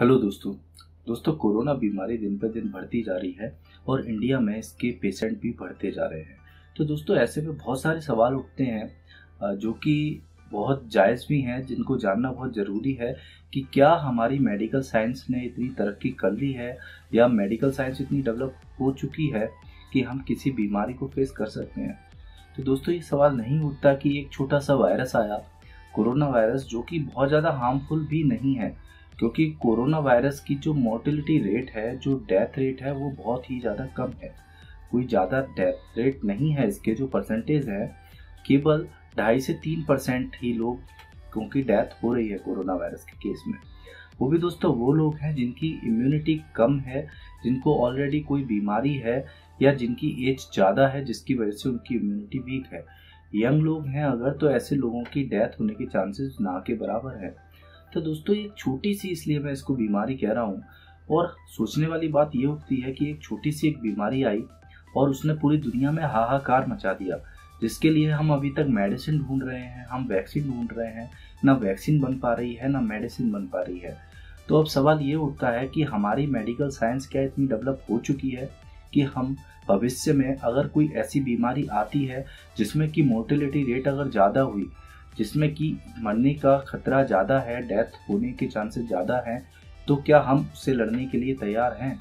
Hello दोस्तों। Corona बीमारी दिन पर दिन बढ़ती जा रही है और इंडिया में इसके पेशेंट भी बढ़ते जा रहे हैं। तो दोस्तों ऐसे में बहुत सारे सवाल उठते हैं जो कि बहुत जायज़ भी हैं, जिनको जानना बहुत ज़रूरी है कि क्या हमारी मेडिकल साइंस ने इतनी तरक्की कर ली है या मेडिकल साइंस इतनी डेवलप हो चुकी है कि हम किसी बीमारी को फेस कर सकते हैं। तो दोस्तों ये सवाल नहीं उठता कि एक छोटा सा वायरस आया, कोरोना वायरस, जो कि बहुत ज़्यादा हार्मफुल भी नहीं है, क्योंकि कोरोना वायरस की जो मोर्टेलिटी रेट है, जो डेथ रेट है, वो बहुत ही ज़्यादा कम है। कोई ज़्यादा डेथ रेट नहीं है, इसके जो परसेंटेज है केवल 2.5 से 3% ही लोग क्योंकि डेथ हो रही है कोरोना वायरस के केस में। वो भी दोस्तों वो लोग हैं जिनकी इम्यूनिटी कम है, जिनको ऑलरेडी कोई बीमारी है या जिनकी एज ज़्यादा है जिसकी वजह से उनकी इम्यूनिटी वीक है। यंग लोग हैं अगर, तो ऐसे लोगों की डेथ होने के चांसेस ना के बराबर है। तो दोस्तों एक छोटी सी, इसलिए मैं इसको बीमारी कह रहा हूँ, और सोचने वाली बात ये उठती है कि एक छोटी सी एक बीमारी आई और उसने पूरी दुनिया में हाहाकार मचा दिया, जिसके लिए हम अभी तक मेडिसिन ढूंढ रहे हैं, हम वैक्सीन ढूंढ रहे हैं। ना वैक्सीन बन पा रही है, ना मेडिसिन बन पा रही है। तो अब सवाल ये उठता है कि हमारी मेडिकल साइंस क्या इतनी डेवलप हो चुकी है कि हम भविष्य में अगर कोई ऐसी बीमारी आती है जिसमें कि मोर्टेलिटी रेट अगर ज़्यादा हुई, जिसमें कि मरने का खतरा ज़्यादा है, डेथ होने के चांसेस ज़्यादा हैं, तो क्या हम उससे लड़ने के लिए तैयार हैं?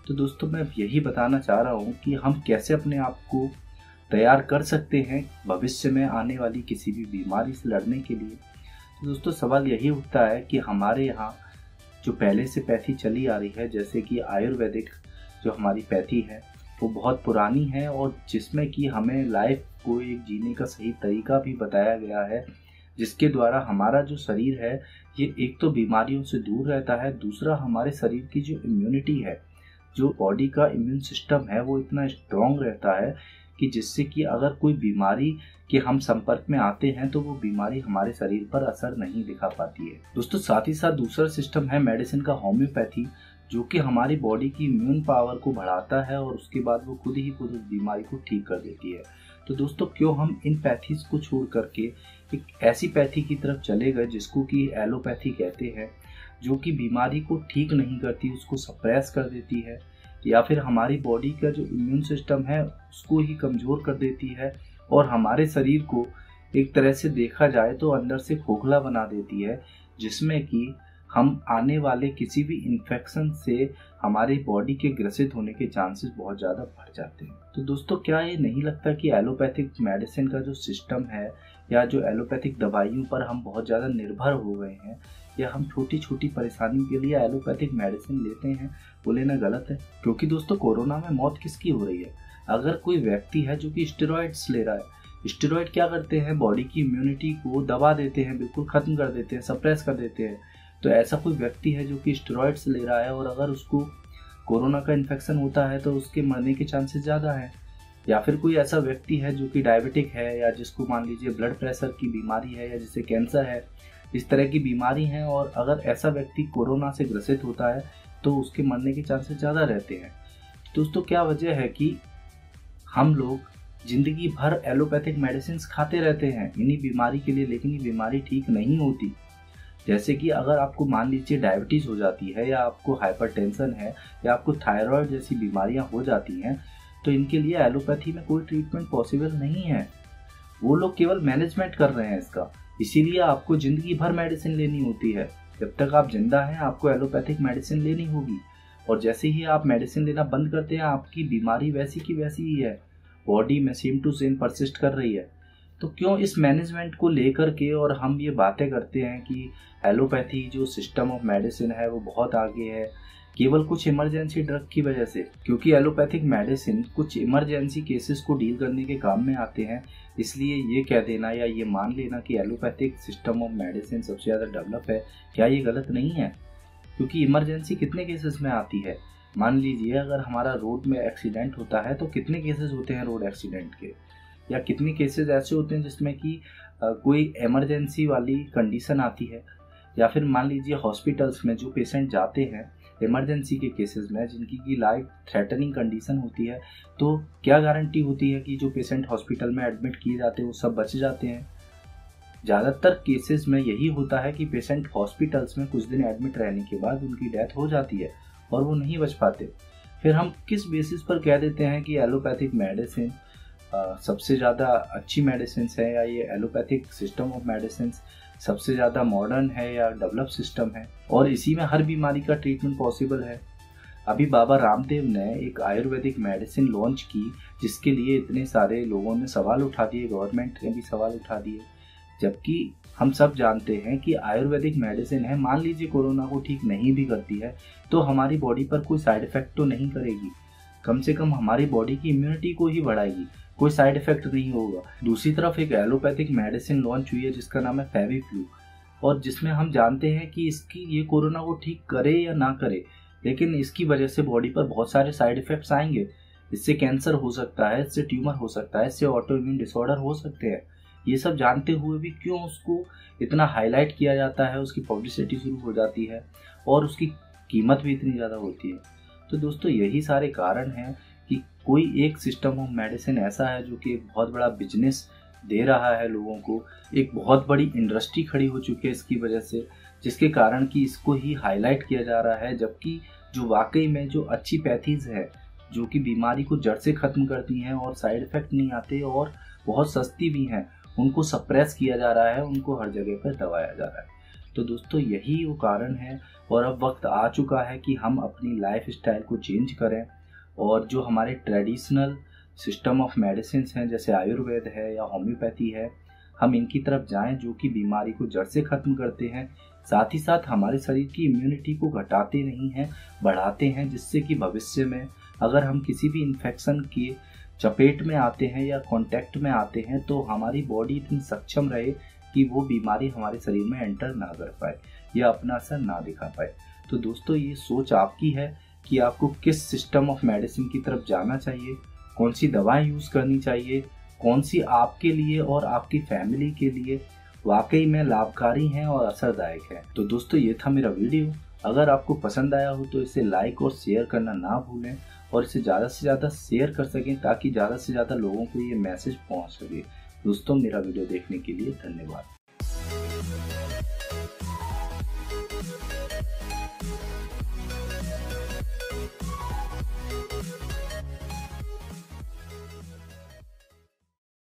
तो दोस्तों मैं यही बताना चाह रहा हूँ कि हम कैसे अपने आप को तैयार कर सकते हैं भविष्य में आने वाली किसी भी बीमारी से लड़ने के लिए। तो दोस्तों सवाल यही उठता है कि हमारे यहाँ जो पहले से पैथी चली आ रही है, जैसे कि आयुर्वेदिक जो हमारी पैथी है, वो बहुत पुरानी है और जिसमें कि हमें लाइफ को एक जीने का सही तरीका भी बताया गया है, जिसके द्वारा हमारा जो शरीर है ये एक तो बीमारियों से दूर रहता है, दूसरा हमारे शरीर की जो इम्यूनिटी है, जो बॉडी का इम्यून सिस्टम है, वो इतना स्ट्रॉन्ग रहता है कि जिससे कि अगर कोई बीमारी के हम संपर्क में आते हैं तो वो बीमारी हमारे शरीर पर असर नहीं दिखा पाती है। दोस्तों साथ ही साथ दूसरा सिस्टम है मेडिसिन का, होम्योपैथी, जो कि हमारी बॉडी की इम्यून पावर को बढ़ाता है और उसके बाद वो खुद उस बीमारी को ठीक कर देती है। तो दोस्तों क्यों हम इन पैथीज को छोड़ करके एक ऐसी पैथी की तरफ चले गए जिसको कि एलोपैथी कहते हैं, जो कि बीमारी को ठीक नहीं करती, उसको सप्रेस कर देती है, या फिर हमारी बॉडी का जो इम्यून सिस्टम है उसको ही कमज़ोर कर देती है और हमारे शरीर को एक तरह से देखा जाए तो अंदर से खोखला बना देती है, जिसमें कि हम आने वाले किसी भी इन्फेक्शन से हमारी बॉडी के ग्रसित होने के चांसेस बहुत ज़्यादा बढ़ जाते हैं। तो दोस्तों क्या ये नहीं लगता कि एलोपैथिक मेडिसिन का जो सिस्टम है या जो एलोपैथिक दवाइयों पर हम बहुत ज़्यादा निर्भर हो गए हैं, या हम छोटी छोटी परेशानी के लिए एलोपैथिक मेडिसिन लेते हैं, वो लेना गलत है? क्योंकि दोस्तों कोरोना में मौत किसकी हो रही है? अगर कोई व्यक्ति है जो कि स्टेरॉइड्स ले रहा है। स्टेरॉइड क्या करते हैं? बॉडी की इम्यूनिटी को दबा देते हैं, बिल्कुल ख़त्म कर देते हैं, सप्रेस कर देते हैं। तो ऐसा कोई व्यक्ति है जो कि स्टेरॉइड्स ले रहा है और अगर उसको कोरोना का इन्फेक्शन होता है तो उसके मरने के चांसेस ज़्यादा हैं। या फिर कोई ऐसा व्यक्ति है जो कि डायबिटिक है, या जिसको मान लीजिए ब्लड प्रेशर की बीमारी है, या जिसे कैंसर है, इस तरह की बीमारी है, और अगर ऐसा व्यक्ति कोरोना से ग्रसित होता है तो उसके मरने के चांसेस ज़्यादा रहते हैं। दोस्तों क्या वजह है कि हम लोग जिंदगी भर एलोपैथिक मेडिसिन खाते रहते हैं इन्हीं बीमारी के लिए, लेकिन ये बीमारी ठीक नहीं होती। जैसे कि अगर आपको मान लीजिए डायबिटीज़ हो जाती है, या आपको हाइपरटेंशन है, या आपको थायराइड जैसी बीमारियां हो जाती हैं, तो इनके लिए एलोपैथी में कोई ट्रीटमेंट पॉसिबल नहीं है। वो लोग केवल मैनेजमेंट कर रहे हैं इसका, इसीलिए आपको ज़िंदगी भर मेडिसिन लेनी होती है। जब तक आप जिंदा हैं आपको एलोपैथिक मेडिसिन लेनी होगी, और जैसे ही आप मेडिसिन लेना बंद करते हैं आपकी बीमारी वैसी की वैसी ही है, बॉडी में सेम टू सेम परसिस्ट कर रही है। तो क्यों इस मैनेजमेंट को लेकर के और हम ये बातें करते हैं कि एलोपैथी जो सिस्टम ऑफ मेडिसिन है वो बहुत आगे है, केवल कुछ इमरजेंसी ड्रग की वजह से। क्योंकि एलोपैथिक मेडिसिन कुछ इमरजेंसी केसेस को डील करने के काम में आते हैं, इसलिए ये कह देना या ये मान लेना कि एलोपैथिक सिस्टम ऑफ मेडिसिन सबसे ज़्यादा डेवलप है, क्या ये गलत नहीं है? क्योंकि इमरजेंसी कितने केसेस में आती है? मान लीजिए अगर हमारा रोड में एक्सीडेंट होता है तो कितने केसेस होते हैं रोड एक्सीडेंट के, या कितने केसेस ऐसे होते हैं जिसमें कि कोई इमरजेंसी वाली कंडीशन आती है। या फिर मान लीजिए हॉस्पिटल्स में जो पेशेंट जाते हैं इमरजेंसी के केसेस में, जिनकी की लाइफ थ्रेटनिंग कंडीशन होती है, तो क्या गारंटी होती है कि जो पेशेंट हॉस्पिटल में एडमिट किए जाते हैं वो सब बच जाते हैं? ज़्यादातर केसेस में यही होता है कि पेशेंट हॉस्पिटल्स में कुछ दिन एडमिट रहने के बाद उनकी डेथ हो जाती है और वो नहीं बच पाते। फिर हम किस बेसिस पर कह देते हैं कि एलोपैथिक मेडिसिन सबसे ज़्यादा अच्छी मेडिसिन है, या ये एलोपैथिक सिस्टम ऑफ मेडिसिन सबसे ज़्यादा मॉडर्न है या डेवलप सिस्टम है और इसी में हर बीमारी का ट्रीटमेंट पॉसिबल है। अभी बाबा रामदेव ने एक आयुर्वेदिक मेडिसिन लॉन्च की जिसके लिए इतने सारे लोगों ने सवाल उठा दिए, गवर्नमेंट ने भी सवाल उठा दिए, जबकि हम सब जानते हैं कि आयुर्वेदिक मेडिसिन है, मान लीजिए कोरोना को ठीक नहीं भी करती है तो हमारी बॉडी पर कोई साइड इफेक्ट तो नहीं करेगी, कम से कम हमारी बॉडी की इम्यूनिटी को ही बढ़ाएगी, कोई साइड इफेक्ट नहीं होगा। दूसरी तरफ एक एलोपैथिक मेडिसिन लॉन्च हुई है जिसका नाम है फेविफ्लू, और जिसमें हम जानते हैं कि इसकी ये कोरोना को ठीक करे या ना करे, लेकिन इसकी वजह से बॉडी पर बहुत सारे साइड इफेक्ट्स आएंगे। इससे कैंसर हो सकता है, इससे ट्यूमर हो सकता है, इससे ऑटो इम्यून डिसऑर्डर हो सकते हैं। ये सब जानते हुए भी क्यों उसको इतना हाईलाइट किया जाता है, उसकी पब्लिसिटी शुरू हो जाती है और उसकी कीमत भी इतनी ज़्यादा होती है। तो दोस्तों यही सारे कारण हैं कि कोई एक सिस्टम ऑफ मेडिसिन ऐसा है जो कि एक बहुत बड़ा बिजनेस दे रहा है लोगों को, एक बहुत बड़ी इंडस्ट्री खड़ी हो चुकी है इसकी वजह से, जिसके कारण कि इसको ही हाईलाइट किया जा रहा है, जबकि जो वाकई में जो अच्छी पैथीज है जो कि बीमारी को जड़ से ख़त्म करती हैं और साइड इफ़ेक्ट नहीं आते और बहुत सस्ती भी हैं, उनको सप्रेस किया जा रहा है, उनको हर जगह पर दबाया जा रहा है। तो दोस्तों यही वो कारण है और अब वक्त आ चुका है कि हम अपनी लाइफ स्टाइल को चेंज करें और जो हमारे ट्रेडिशनल सिस्टम ऑफ मेडिसिन हैं जैसे आयुर्वेद है या होम्योपैथी है, हम इनकी तरफ जाएं जो कि बीमारी को जड़ से ख़त्म करते हैं, साथ ही साथ हमारे शरीर की इम्यूनिटी को घटाते नहीं हैं, बढ़ाते हैं, जिससे कि भविष्य में अगर हम किसी भी इन्फेक्शन की चपेट में आते हैं या कांटेक्ट में आते हैं तो हमारी बॉडी इतनी सक्षम रहे कि वो बीमारी हमारे शरीर में एंटर ना कर पाए या अपना असर ना दिखा पाए। तो दोस्तों ये सोच आपकी है कि आपको किस सिस्टम ऑफ मेडिसिन की तरफ जाना चाहिए, कौन सी दवाएं यूज़ करनी चाहिए, कौन सी आपके लिए और आपकी फैमिली के लिए वाकई में लाभकारी हैं और असरदायक है। तो दोस्तों ये था मेरा वीडियो। अगर आपको पसंद आया हो तो इसे लाइक और शेयर करना ना भूलें और इसे ज़्यादा से ज़्यादा शेयर कर सकें ताकि ज़्यादा से ज़्यादा लोगों को ये मैसेज पहुंच सके। दोस्तों मेरा वीडियो देखने के लिए धन्यवाद।